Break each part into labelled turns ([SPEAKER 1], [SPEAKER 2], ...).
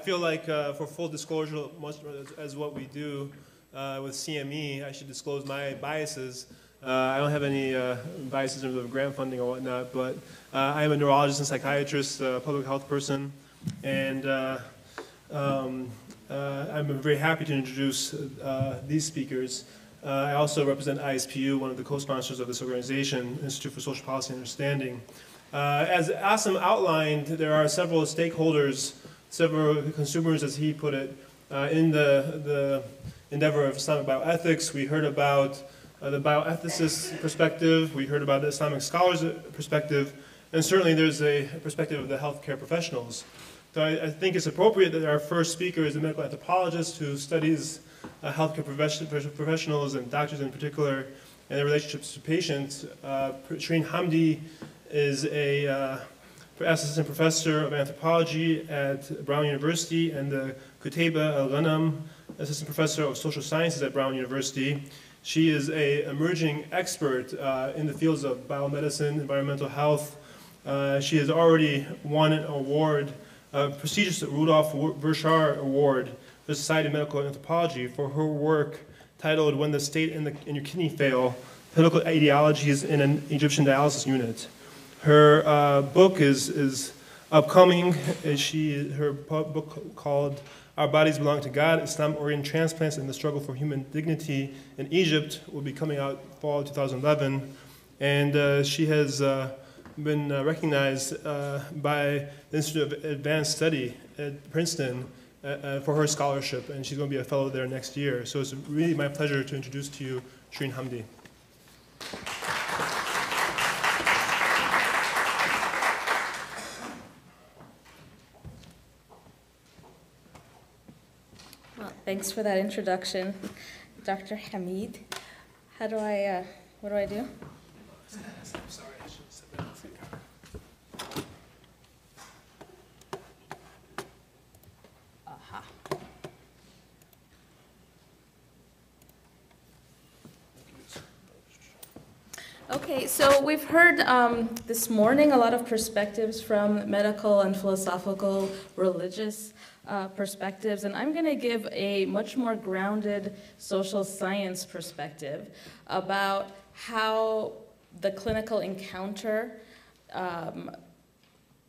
[SPEAKER 1] feel like for full disclosure, much as what we do with CME, I should disclose my biases. I don't have any biases in terms of grant funding or whatnot, but I am a neurologist and psychiatrist, public health person, and I'm very happy to introduce these speakers. I also represent ISPU, one of the co-sponsors of this organization, Institute for Social Policy and Understanding. As Asim outlined, there are several stakeholders, several consumers, as he put it, in the endeavor of Islamic bioethics. We heard about the bioethicist perspective, we heard about the Islamic scholars' perspective, and certainly there's a perspective of the healthcare professionals. So I think it's appropriate that our first speaker is a medical anthropologist who studies healthcare professionals and doctors in particular and their relationships to patients. Shireen Hamdi is a assistant professor of anthropology at Brown University and the Qutayba Al-Ghanam assistant professor of social sciences at Brown University. She is an emerging expert in the fields of biomedicine, environmental health. She has already won an award, a prestigious Rudolf Virchow Award for the Society of Medical Anthropology for her work titled When the State and Your Kidney Fail, Political Ideologies in an Egyptian Dialysis Unit. Her book is upcoming. Her book called Our Bodies Belong to God, Islam Organ Transplants and the Struggle for Human Dignity in Egypt will be coming out fall 2011. And she has been recognized by the Institute of Advanced Study at Princeton for her scholarship, and she's going to be a fellow there next year. So it's really my pleasure to introduce to you Shireen Hamdi.
[SPEAKER 2] Well, thanks for that introduction, Dr. Hamid. What do I do?
[SPEAKER 1] I'm sorry, I should have said that.
[SPEAKER 2] Aha. Okay, so we've heard this morning a lot of perspectives from medical and philosophical, religious perspectives, and I'm going to give a much more grounded social science perspective about how the clinical encounter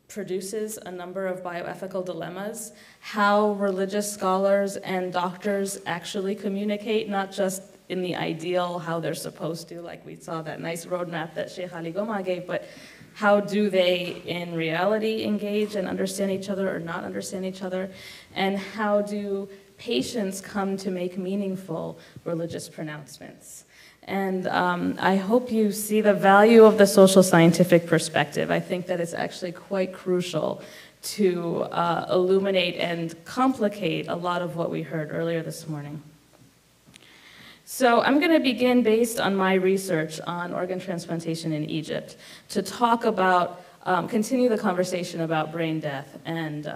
[SPEAKER 2] produces a number of bioethical dilemmas, how religious scholars and doctors actually communicate, not just in the ideal, how they're supposed to, like we saw that nice roadmap that Sheikh Ali Goma gave, but how do they in reality engage and understand each other or not understand each other, and how do patients come to make meaningful religious pronouncements. And I hope you see the value of the social scientific perspective. I think that it's actually quite crucial to illuminate and complicate a lot of what we heard earlier this morning. So I'm going to begin based on my research on organ transplantation in Egypt to talk about, continue the conversation about brain death and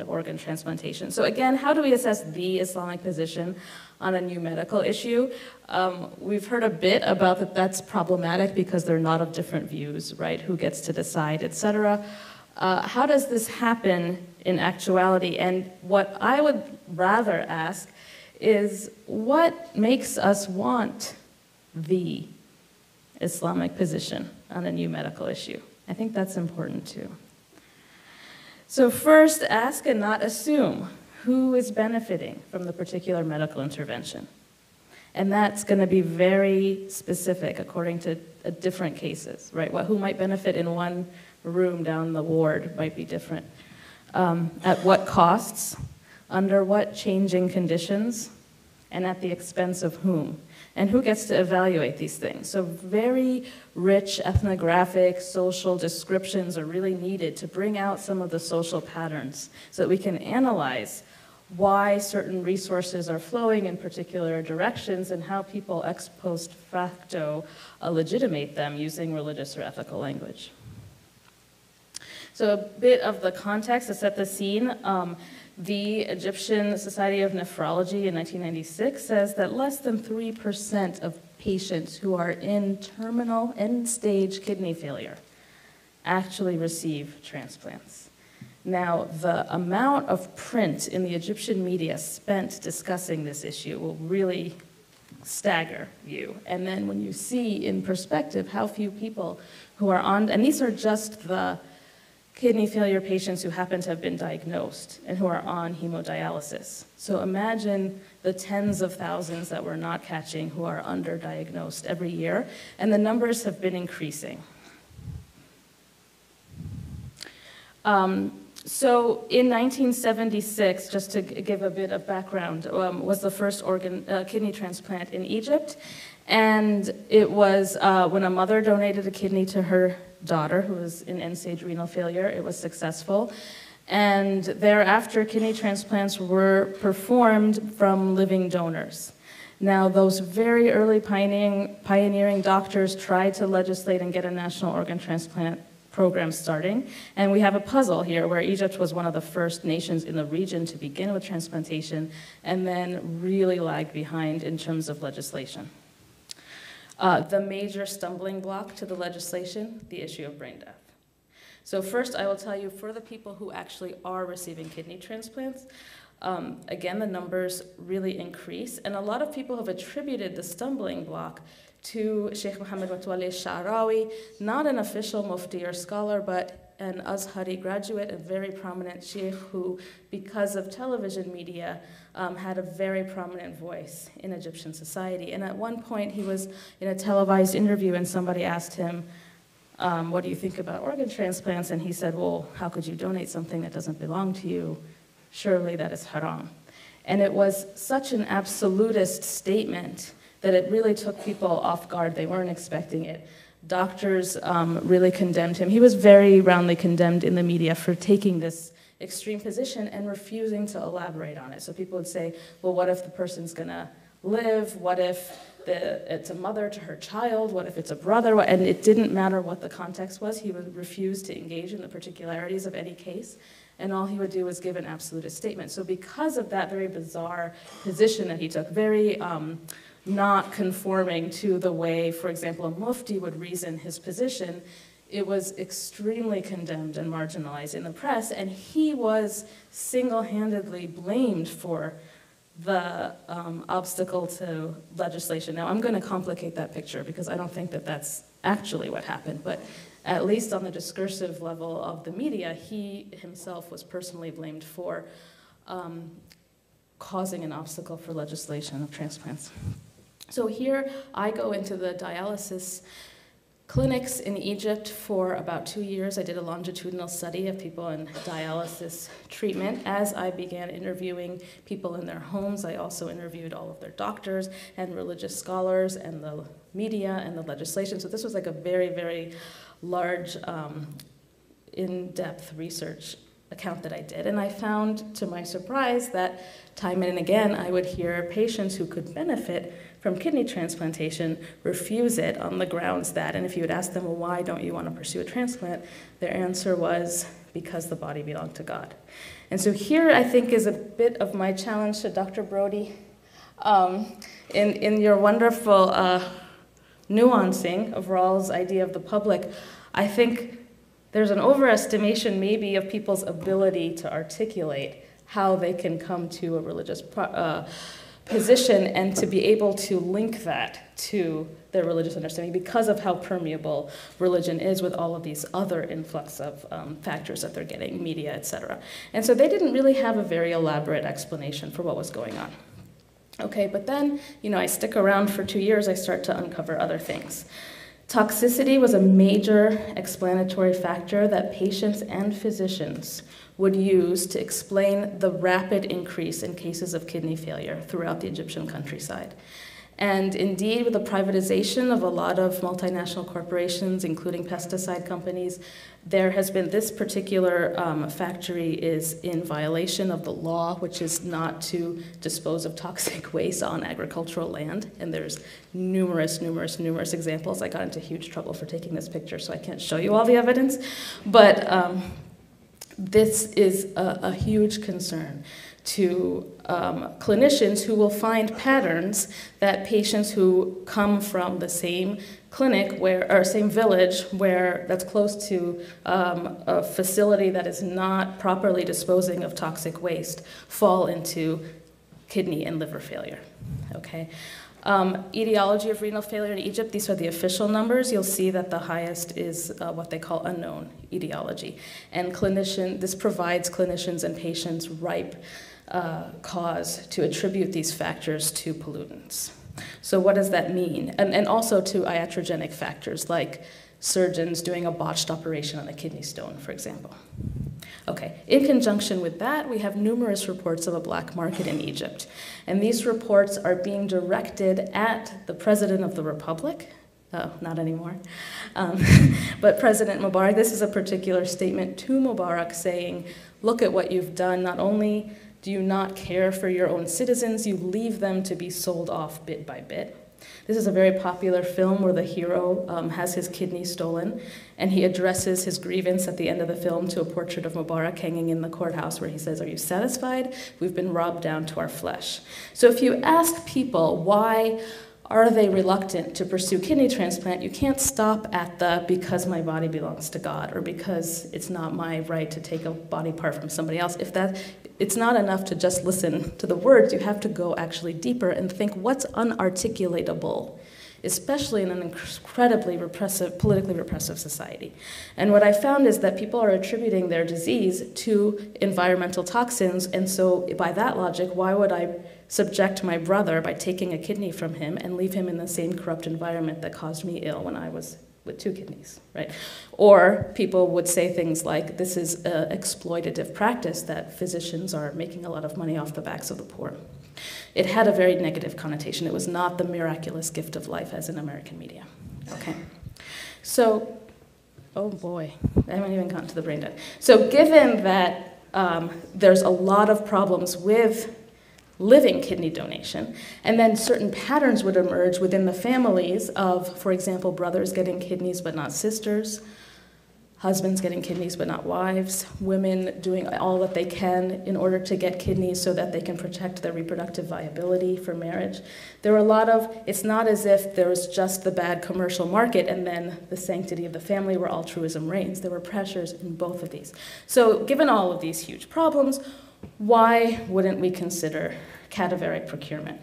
[SPEAKER 2] organ transplantation. So again, how do we assess the Islamic position on a new medical issue? We've heard a bit about that that's problematic because there are a lot of different views, right? Who gets to decide, etc. How does this happen in actuality? And what I would rather ask is what makes us want the Islamic position on a new medical issue? I think that's important too. So first, ask and not assume who is benefiting from the particular medical intervention. And that's going to be very specific according to different cases, right? Who might benefit in one room down the ward might be different. At what costs, under what changing conditions, and at the expense of whom, and who gets to evaluate these things. So very rich ethnographic, social descriptions are really needed to bring out some of the social patterns so that we can analyze why certain resources are flowing in particular directions and how people ex post facto legitimate them using religious or ethical language. So a bit of the context to set the scene. The Egyptian Society of Nephrology in 1996 says that less than 3% of patients who are in terminal end-stage kidney failure actually receive transplants. Now, the amount of print in the Egyptian media spent discussing this issue will really stagger you. And then when you see in perspective how few people who are on, and these are just the kidney failure patients who happen to have been diagnosed and who are on hemodialysis. So imagine the tens of thousands that we're not catching who are underdiagnosed every year, and the numbers have been increasing. So in 1976, just to give a bit of background, was the first kidney transplant in Egypt. And it was when a mother donated a kidney to her daughter who was in end-stage renal failure. It was successful. And thereafter, kidney transplants were performed from living donors. Now, those very early pioneering doctors tried to legislate and get a national organ transplant program starting. And we have a puzzle here where Egypt was one of the first nations in the region to begin with transplantation and then really lagged behind in terms of legislation. The major stumbling block to the legislation, the issue of brain death. So first, I will tell you, for the people who actually are receiving kidney transplants, again, the numbers really increase. And a lot of people have attributed the stumbling block to Sheikh Mohammed Mutawalli Sha'rawi, not an official mufti or scholar, but an Azhari graduate, a very prominent sheikh who, because of television media, had a very prominent voice in Egyptian society. And at one point, he was in a televised interview, and somebody asked him, what do you think about organ transplants? And he said, well, how could you donate something that doesn't belong to you? Surely that is haram. And it was such an absolutist statement that it really took people off guard. They weren't expecting it. Doctors really condemned him. He was very roundly condemned in the media for taking this extreme position and refusing to elaborate on it. So people would say, well, what if the person's gonna live? What if it's a mother to her child? What if it's a brother? And it didn't matter what the context was. He would refuse to engage in the particularities of any case. And all he would do was give an absolutist statement. So because of that very bizarre position that he took, very not conforming to the way, for example, a mufti would reason his position, it was extremely condemned and marginalized in the press, and he was single-handedly blamed for the obstacle to legislation. Now, I'm going to complicate that picture because I don't think that that's actually what happened, but at least on the discursive level of the media, he himself was personally blamed for causing an obstacle for legislation of transplants. So here I go into the dialysis clinics in Egypt for about 2 years. I did a longitudinal study of people in dialysis treatment. As I began interviewing people in their homes, I also interviewed all of their doctors and religious scholars and the media and the legislation. So this was like a very, very large, in-depth research account that I did. And I found, to my surprise, that time and again I would hear patients who could benefit from kidney transplantation refuse it on the grounds that, and if you would ask them, well, why don't you want to pursue a transplant? Their answer was, because the body belonged to God. And so here, I think, is a bit of my challenge to Dr. Brody. In your wonderful nuancing of Rawls' idea of the public, I think there's an overestimation maybe of people's ability to articulate how they can come to a religious position and to be able to link that to their religious understanding because of how permeable religion is with all of these other influx of factors that they're getting, media, etc. And so they didn't really have a very elaborate explanation for what was going on. Okay, but then, I stick around for 2 years, I start to uncover other things. Toxicity was a major explanatory factor that patients and physicians would use to explain the rapid increase in cases of kidney failure throughout the Egyptian countryside. And indeed, with the privatization of a lot of multinational corporations, including pesticide companies, there has been this particular factory is in violation of the law, which is not to dispose of toxic waste on agricultural land. And there's numerous examples. I got into huge trouble for taking this picture, so I can't show you all the evidence. But this is a huge concern to clinicians who will find patterns that patients who come from the same clinic or same village that's close to a facility that is not properly disposing of toxic waste fall into kidney and liver failure. Okay. Etiology of renal failure in Egypt, these are the official numbers. You'll see that the highest is what they call unknown etiology. And this provides clinicians and patients ripe cause to attribute these factors to pollutants. So what does that mean? And also to iatrogenic factors like surgeons doing a botched operation on a kidney stone, for example. Okay, in conjunction with that, we have numerous reports of a black market in Egypt. And these reports are being directed at the President of the Republic. Oh, not anymore. But President Mubarak, this is a particular statement to Mubarak saying, look at what you've done. Not only do you not care for your own citizens, you leave them to be sold off bit by bit. This is a very popular film where the hero has his kidney stolen, and he addresses his grievance at the end of the film to a portrait of Mubarak hanging in the courthouse where he says, are you satisfied? We've been robbed down to our flesh. So if you ask people why are they reluctant to pursue kidney transplant, you can't stop at the because my body belongs to God or because it's not my right to take a body part from somebody else. It's not enough to just listen to the words. You have to go actually deeper and think what's unarticulatable, especially in an incredibly repressive, politically repressive society. And what I found is that people are attributing their disease to environmental toxins, and so by that logic, why would I subject my brother by taking a kidney from him and leave him in the same corrupt environment that caused me ill when I was with 2 kidneys, right? Or people would say things like, this is an exploitative practice that physicians are making a lot of money off the backs of the poor. It had a very negative connotation. It was not the miraculous gift of life as in American media, okay? So, oh boy, I haven't even gotten to the brain dead. So given that there's a lot of problems with living kidney donation, and then certain patterns would emerge within the families of, for example, brothers getting kidneys but not sisters, husbands getting kidneys but not wives, women doing all that they can in order to get kidneys so that they can protect their reproductive viability for marriage. There were a lot of, it's not as if there was just the bad commercial market and then the sanctity of the family where altruism reigns. There were pressures in both of these. So given all of these huge problems, why wouldn't we consider cadaveric procurement?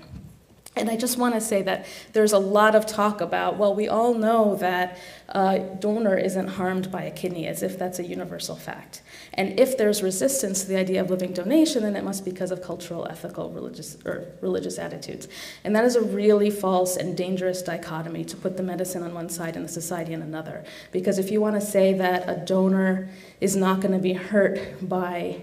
[SPEAKER 2] And I just want to say that there's a lot of talk about, well, we all know that a donor isn't harmed by a kidney, as if that's a universal fact. And if there's resistance to the idea of living donation, then it must be because of cultural, ethical, religious attitudes. And that is a really false and dangerous dichotomy to put the medicine on one side and the society on another. Because if you want to say that a donor is not going to be hurt by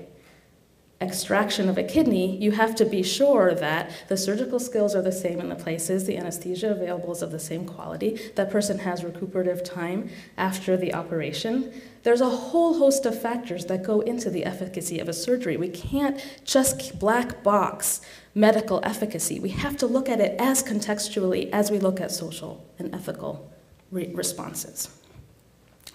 [SPEAKER 2] extraction of a kidney, you have to be sure that the surgical skills are the same in the places, the anesthesia available is of the same quality, that person has recuperative time after the operation. There's a whole host of factors that go into the efficacy of a surgery. We can't just black box medical efficacy. We have to look at it as contextually as we look at social and ethical responses.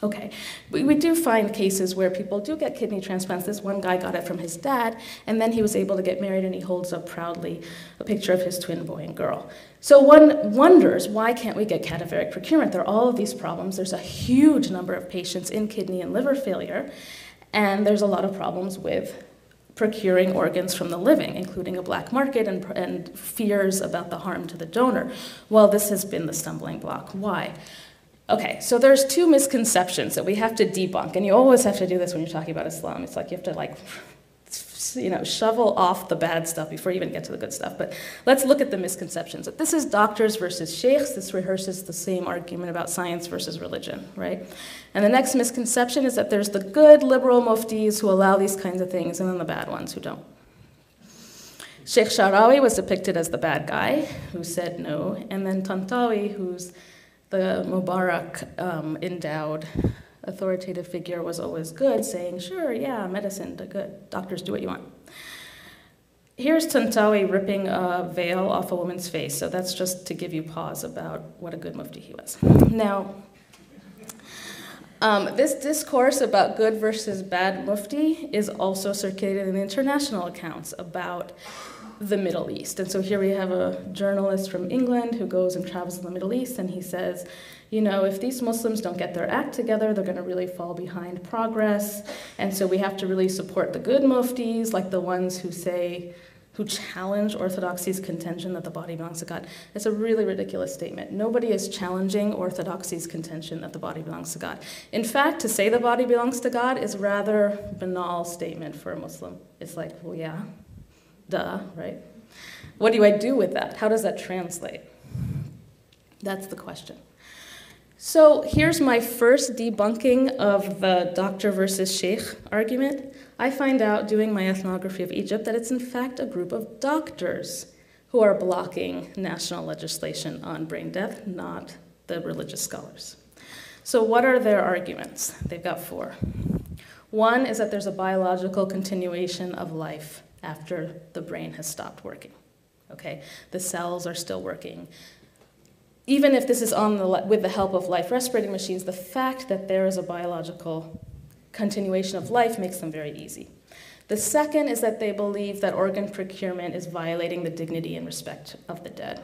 [SPEAKER 2] Okay, we do find cases where people do get kidney transplants. This one guy got it from his dad, and then he was able to get married, and he holds up proudly a picture of his twin boy and girl. So one wonders, why can't we get cadaveric procurement? There are all of these problems. There's a huge number of patients in kidney and liver failure, and there's a lot of problems with procuring organs from the living, including a black market and fears about the harm to the donor. Well, this has been the stumbling block. Why? Okay, so there's 2 misconceptions that we have to debunk, and you always have to do this when you're talking about Islam. It's like you have to shovel off the bad stuff before you even get to the good stuff. But let's look at the misconceptions. This is doctors versus sheikhs. This rehearses the same argument about science versus religion, right? And the next misconception is that there's the good liberal muftis who allow these kinds of things, and then the bad ones who don't. Sheikh Sharawi was depicted as the bad guy who said no, and then Tantawi, who's the Mubarak endowed authoritative figure, was always good, saying, sure, yeah, medicine, good. Doctors, do what you want. Here's Tantawi ripping a veil off a woman's face, so that's just to give you pause about what a good mufti he was. Now, this discourse about good versus bad mufti is also circulated in international accounts about the Middle East. And so here we have a journalist from England who goes and travels in the Middle East, and he says, you know, if these Muslims don't get their act together, they're going to really fall behind progress. And so we have to really support the good muftis, like the ones who challenge orthodoxy's contention that the body belongs to God. It's a really ridiculous statement. Nobody is challenging orthodoxy's contention that the body belongs to God. In fact, to say the body belongs to God is a rather banal statement for a Muslim. It's like, well, yeah, duh, right? What do I do with that? How does that translate? That's the question. So here's my first debunking of the doctor versus sheikh argument. I find out doing my ethnography of Egypt that it's in fact a group of doctors who are blocking national legislation on brain death, not the religious scholars. So what are their arguments? They've got 4. One is that there's a biological continuation of life after the brain has stopped working. Okay, the cells are still working. Even if this is with the help of life respirating machines, the fact that there is a biological continuation of life makes them very easy. The second is that they believe that organ procurement is violating the dignity and respect of the dead,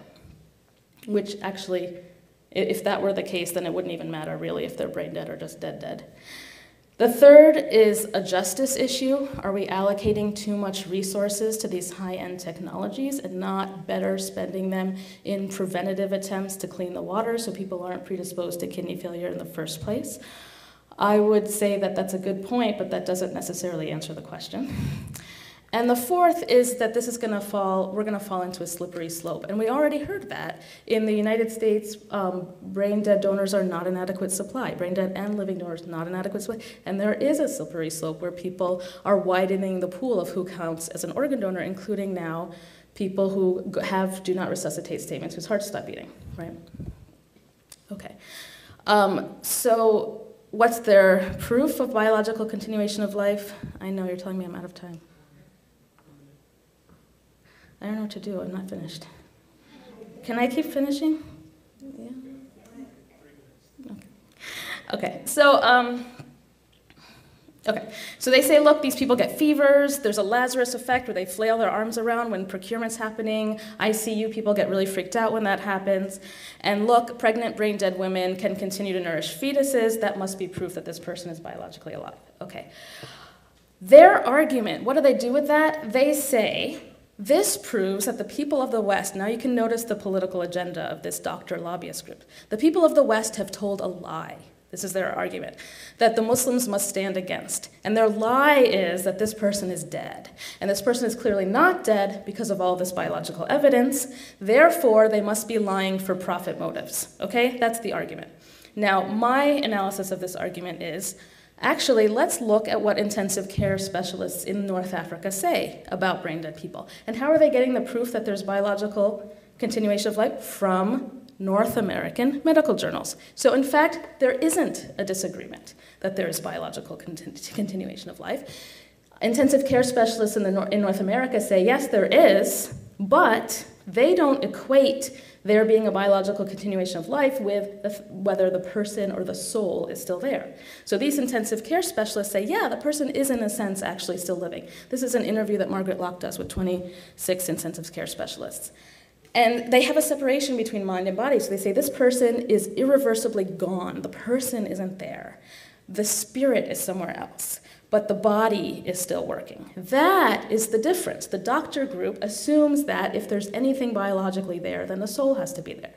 [SPEAKER 2] which actually, if that were the case, then it wouldn't even matter really if they're brain dead or just dead. The third is a justice issue. Are we allocating too much resources to these high-end technologies and not better spending them in preventative attempts to clean the water so people aren't predisposed to kidney failure in the first place? I would say that that's a good point, but that doesn't necessarily answer the question. And the fourth is that this is we're going to fall into a slippery slope. And we already heard that. In the United States, brain dead donors are not an adequate supply. Brain dead and living donors, not an adequate supply. And there is a slippery slope where people are widening the pool of who counts as an organ donor, including now people who have do not resuscitate statements whose hearts stop beating, right? Okay. So what's their proof of biological continuation of life? I know you're telling me I'm out of time. I don't know what to do. I'm not finished. Can I keep finishing? Yeah. Okay. So they say, look, these people get fevers. There's a Lazarus effect where they flail their arms around when procurement's happening. ICU people get really freaked out when that happens. And look, pregnant brain dead women can continue to nourish fetuses. That must be proof that this person is biologically alive. Okay. Their argument, what do they do with that? They say, this proves that the people of the West, now you can notice the political agenda of this doctor lobbyist group. The people of the West have told a lie. This is their argument, that the Muslims must stand against. And their lie is that this person is dead. And this person is clearly not dead because of all this biological evidence. Therefore, they must be lying for profit motives. Okay? That's the argument. Now, my analysis of this argument is, actually, let's look at what intensive care specialists in North Africa say about brain dead people. And how are they getting the proof that there's biological continuation of life? From North American medical journals. So in fact, there isn't a disagreement that there is biological continuation of life. Intensive care specialists in North America say, yes, there is, but they don't equate there being a biological continuation of life with whether the person or the soul is still there. So these intensive care specialists say, yeah, the person is in a sense actually still living. This is an interview that Margaret Locke does with 26 intensive care specialists. And they have a separation between mind and body. So they say this person is irreversibly gone. The person isn't there. The spirit is somewhere else. But the body is still working. That is the difference. The doctor group assumes that if there's anything biologically there, then the soul has to be there.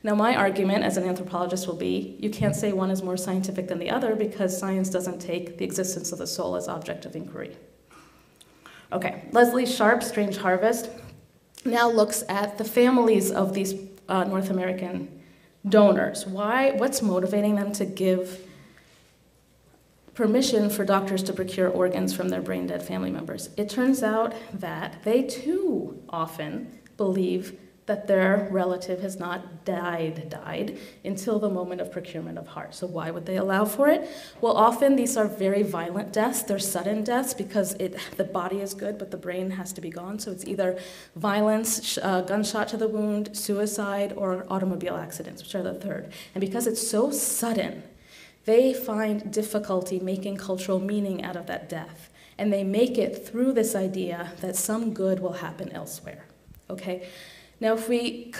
[SPEAKER 2] Now, my argument as an anthropologist will be, you can't say one is more scientific than the other because science doesn't take the existence of the soul as object of inquiry. Okay, Lesley Sharp's Strange Harvest now looks at the families of these North American donors. What's motivating them to give permission for doctors to procure organs from their brain dead family members? It turns out that they too often believe that their relative has not died until the moment of procurement of heart. So why would they allow for it? Well, often these are very violent deaths. They're sudden deaths because the body is good, but the brain has to be gone. So it's either violence, gunshot to the wound, suicide, or automobile accidents, which are the third. And because it's so sudden, they find difficulty making cultural meaning out of that death. And they make it through this idea that some good will happen elsewhere. Okay? Now, if we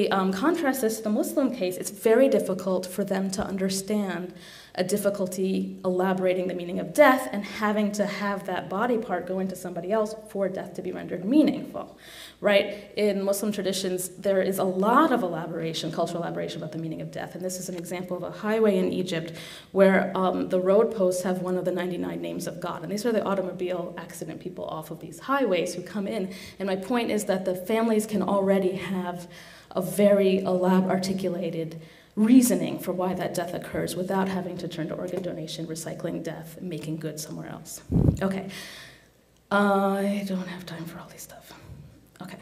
[SPEAKER 2] contrast this to the Muslim case, it's very difficult for them to understand a difficulty elaborating the meaning of death and having to have that body part go into somebody else for death to be rendered meaningful, right? In Muslim traditions, there is a lot of elaboration, cultural elaboration about the meaning of death, and this is an example of a highway in Egypt where the road posts have one of the 99 names of God, and these are the automobile accident people off of these highways who come in, and my point is that the families can already have a very articulated reasoning for why that death occurs without having to turn to organ donation, recycling death, and making good somewhere else. Okay. I don't have time for all these stuff. Okay.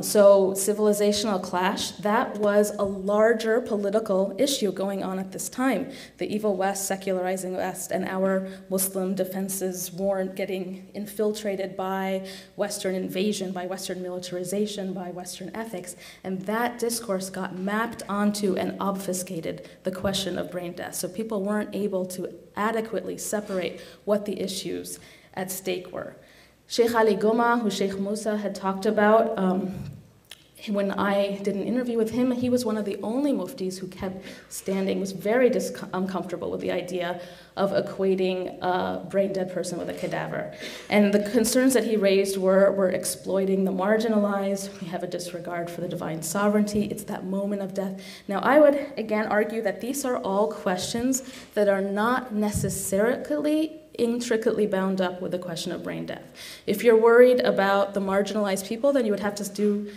[SPEAKER 2] So civilizational clash, that was a larger political issue going on at this time. The evil West, secularizing West, and our Muslim defenses weren't getting infiltrated by Western invasion, by Western militarization, by Western ethics, and that discourse got mapped onto and obfuscated the question of brain death. So people weren't able to adequately separate what the issues at stake were. Sheikh Ali Goma, who Sheikh Musa had talked about, when I did an interview with him, he was one of the only muftis who kept standing, was very uncomfortable with the idea of equating a brain-dead person with a cadaver. And the concerns that he raised were exploiting the marginalized. We have a disregard for the divine sovereignty. It's that moment of death. Now, I would, again, argue that these are all questions that are not necessarily intricately bound up with the question of brain death. If you're worried about the marginalized people, then you would have to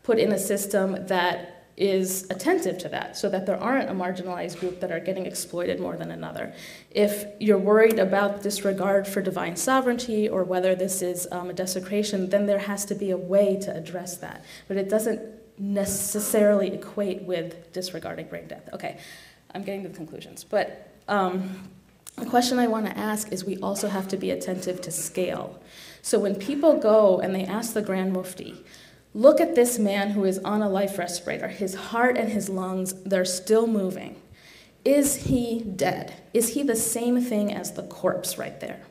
[SPEAKER 2] put in a system that is attentive to that, so that there aren't a marginalized group that are getting exploited more than another. If you're worried about disregard for divine sovereignty or whether this is a desecration, then there has to be a way to address that. But it doesn't necessarily equate with disregarding brain death. Okay, I'm getting to the conclusions. But the question I want to ask is, we also have to be attentive to scale. So when people go and they ask the Grand Mufti, look at this man who is on a life respirator, his heart and his lungs, they're still moving. Is he dead? Is he the same thing as the corpse right there?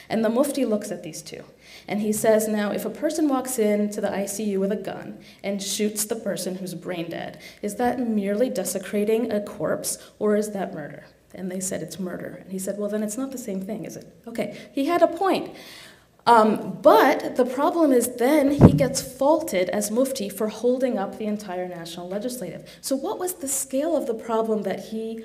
[SPEAKER 2] And the Mufti looks at these two, and he says, now, if a person walks into the ICU with a gun and shoots the person who's brain dead, is that merely desecrating a corpse, or is that murder? And they said, it's murder. And he said, well, then it's not the same thing, is it? Okay, he had a point. But the problem is then he gets faulted as Mufti for holding up the entire national legislative. So what was the scale of the problem that he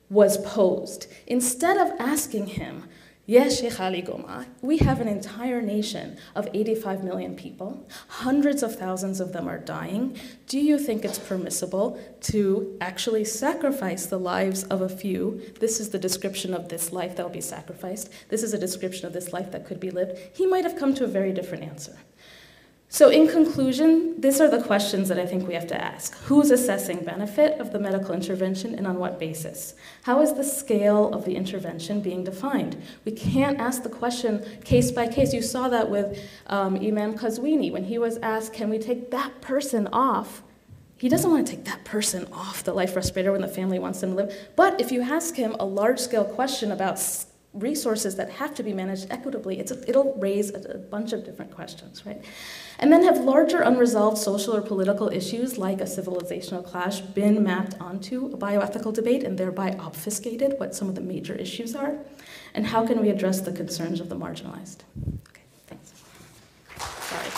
[SPEAKER 2] was posed? Instead of asking him, yes, Sheikh Ali Goma, we have an entire nation of 85 million people. Hundreds of thousands of them are dying. Do you think it's permissible to actually sacrifice the lives of a few? This is the description of this life that will be sacrificed. This is a description of this life that could be lived. He might have come to a very different answer. So in conclusion, these are the questions that I think we have to ask. Who's assessing benefit of the medical intervention and on what basis? How is the scale of the intervention being defined? We can't ask the question case by case. You saw that with Imam Qazwini when he was asked, can we take that person off? He doesn't want to take that person off the life respirator when the family wants them to live. But if you ask him a large-scale question about resources that have to be managed equitably, it'll raise a bunch of different questions, right? And then have larger unresolved social or political issues like a civilizational clash been mapped onto a bioethical debate and thereby obfuscated what some of the major issues are? And how can we address the concerns of the marginalized? Okay, thanks. Sorry.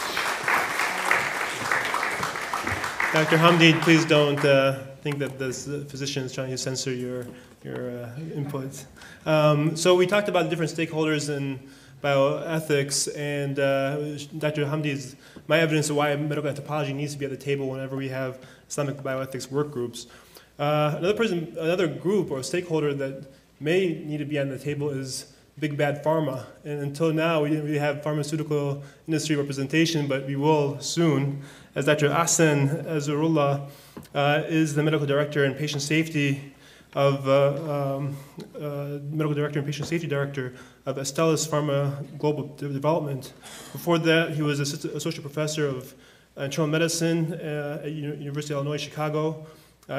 [SPEAKER 1] Dr. Hamdi, please don't think that this physician is trying to censor your input. So we talked about different stakeholders in bioethics, and Dr. Hamdi's my evidence of why medical anthropology needs to be at the table whenever we have Islamic bioethics work groups. Another group or stakeholder that may need to be on the table is big bad pharma. And until now, we didn't really have pharmaceutical industry representation, but we will soon, as Dr. Ahsan Azurullah is the medical director and patient safety of medical director and patient safety director of Astellas Pharma Global Development. Before that, he was associate professor of internal medicine at University of Illinois, Chicago.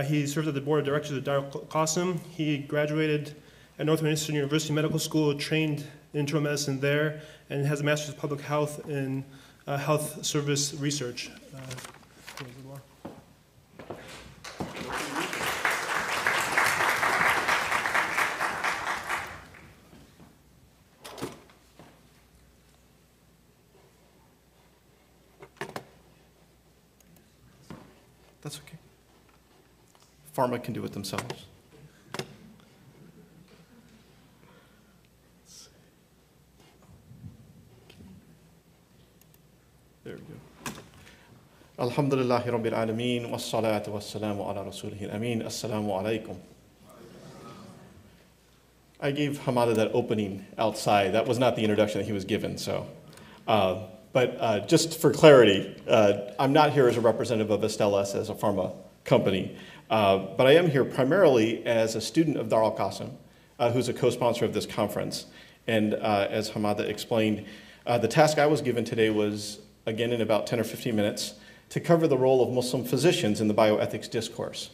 [SPEAKER 1] He served at the board of directors of Dar Qasim. He graduated at Northwestern University Medical School, trained in internal medicine there, and has a master's of public health in health service research.
[SPEAKER 3] That's okay. Pharma can do it themselves. There we go. Alhamdulillahi Rabbil Alameen, wassalatu wassalamu ala rasulihil ameen, assalamu alaikum. I gave Hamada that opening outside. That was not the introduction that he was given, so. But just for clarity, I'm not here as a representative of Astellas as a pharma company, but I am here primarily as a student of Dar al-Qasim, who's a co-sponsor of this conference. And as Hamada explained, the task I was given today was, again in about 10 or 15 minutes, to cover the role of Muslim physicians in the bioethics discourse.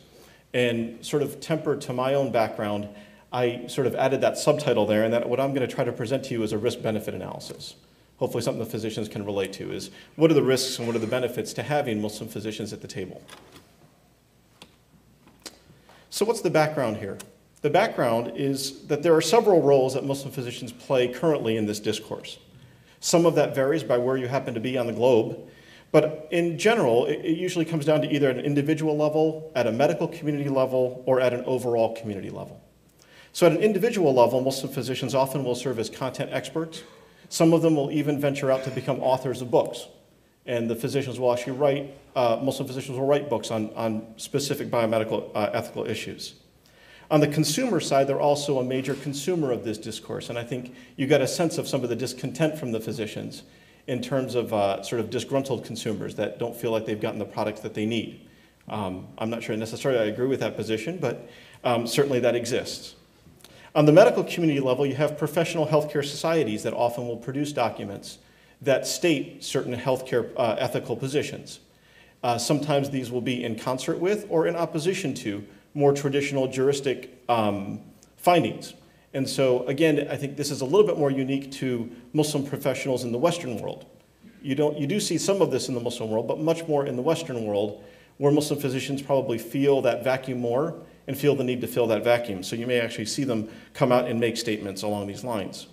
[SPEAKER 3] And sort of tempered to my own background, I sort of added that subtitle there, and that what I'm going to try to present to you is a risk-benefit analysis. Hopefully something the physicians can relate to is, what are the risks and what are the benefits to having Muslim physicians at the table? So what's the background here? The background is that there are several roles that Muslim physicians play currently in this discourse. Some of that varies by where you happen to be on the globe, but in general, it usually comes down to either at an individual level, at a medical community level, or at an overall community level. So at an individual level, Muslim physicians often will serve as content experts. Some of them will even venture out to become authors of books. And the physicians will actually write, Muslim physicians will write books on specific biomedical ethical issues. On the consumer side, they're also a major consumer of this discourse. And I think you get a sense of some of the discontent from the physicians in terms of sort of disgruntled consumers that don't feel like they've gotten the products that they need. I'm not sure necessarily I agree with that position, but certainly that exists. On the medical community level, you have professional healthcare societies that often will produce documents that state certain healthcare ethical positions. Sometimes these will be in concert with or in opposition to more traditional juristic findings. And so again, I think this is a little bit more unique to Muslim professionals in the Western world. You do see some of this in the Muslim world, but much more in the Western world, where Muslim physicians probably feel that vacuum more and feel the need to fill that vacuum. So you may actually see them come out and make statements along these lines.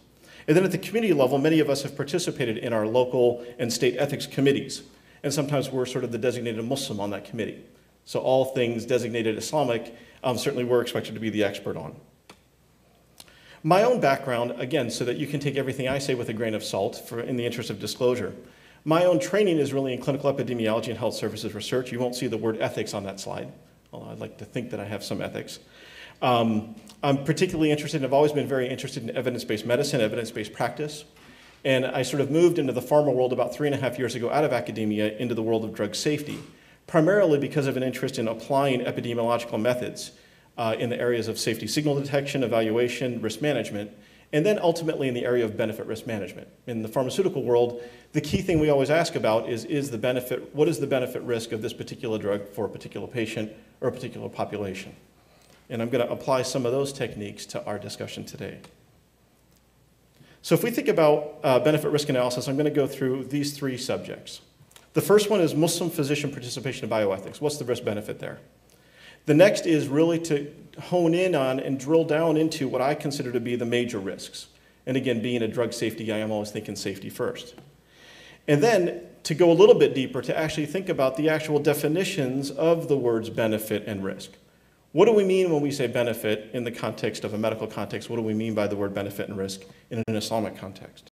[SPEAKER 3] And then at the community level, many of us have participated in our local and state ethics committees. And sometimes we're sort of the designated Muslim on that committee. So all things designated Islamic, certainly we're expected to be the expert on. My own background, again, so that you can take everything I say with a grain of salt in the interest of disclosure. My own training is really in clinical epidemiology and health services research. You won't see the word ethics on that slide, although I'd like to think that I have some ethics. I'm particularly interested, and I've always been very interested in evidence-based medicine, evidence-based practice. And I sort of moved into the pharma world about 3.5 years ago out of academia into the world of drug safety, primarily because of an interest in applying epidemiological methods in the areas of safety signal detection, evaluation, risk management, and then ultimately in the area of benefit risk management. In the pharmaceutical world, the key thing we always ask about is the benefit, what is the benefit risk of this particular drug for a particular patient or a particular population? And I'm going to apply some of those techniques to our discussion today. So if we think about benefit risk analysis, I'm going to go through these three subjects. The first one is Muslim physician participation in bioethics. What's the risk benefit there? The next is really to hone in on and drill down into what I consider to be the major risks. And again, being a drug safety guy, I'm always thinking safety first. And then to go a little bit deeper, to actually think about the actual definitions of the words benefit and risk. What do we mean when we say benefit in the context of a medical context? What do we mean by the word benefit and risk in an Islamic context?